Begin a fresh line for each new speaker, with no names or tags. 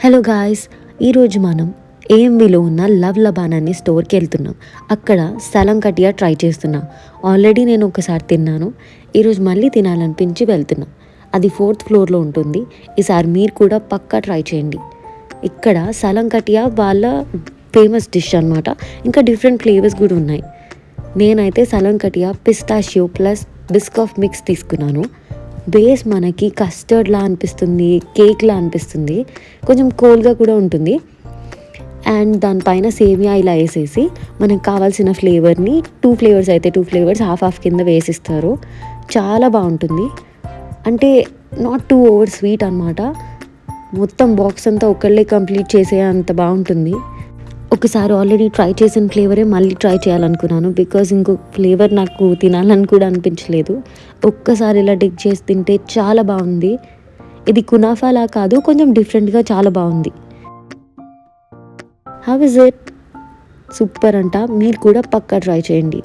Hello guys, ఈరోజు మనం ఏఎంవిలో ఉన్న లవ్ లబానాన్ని స్టోర్కి వెళ్తున్నాం. అక్కడ సలం కటియా ట్రై చేస్తున్నా. ఆల్రెడీ నేను ఒకసారి తిన్నాను. ఈరోజు మళ్ళీ తినాలనిపించి వెళ్తున్నా. అది 4th ఫ్లోర్లో ఉంటుంది. ఈసారి మీరు కూడా పక్కా ట్రై చేయండి. ఇక్కడ సలం కటియా వాళ్ళ ఫేమస్ డిష్ అనమాట. ఇంకా డిఫరెంట్ ఫ్లేవర్స్ కూడా ఉన్నాయి. నేనైతే సలం కటియా పిస్టాషియో ప్లస్ బిస్కాఫ్ మిక్స్ తీసుకున్నాను. బేస్ మనకి కస్టర్డ్లా అనిపిస్తుంది, కేక్లా అనిపిస్తుంది, కొంచెం కోల్డ్గా కూడా ఉంటుంది. అండ్ దానిపైన సేమియా ఇలా వేసేసి మనకు కావాల్సిన ఫ్లేవర్ని 2 ఫ్లేవర్స్ అయితే 2 ఫ్లేవర్స్ హాఫ్ కింద వేసిస్తారు. చాలా బాగుంటుంది. అంటే నాట్ టూ ఓవర్ స్వీట్ అనమాట. మొత్తం బాక్స్ అంతా ఒకళ్ళే కంప్లీట్ చేసే అంత బాగుంటుంది. ఒకసారి ఆల్రెడీ ట్రై చేసిన ఫ్లేవరే మళ్ళీ ట్రై చేయాలనుకున్నాను. బికాజ్ ఇంకొక ఫ్లేవర్ నాకు తినాలని కూడా అనిపించలేదు. ఒక్కసారి ఇలా డిగ్ చేసి తింటే చాలా బాగుంది. ఇది కునాఫాలా కాదు, కొంచెం డిఫరెంట్గా చాలా బాగుంది. How is it? సూపర్ అంట. మీరు కూడా పక్కా ట్రై చేయండి.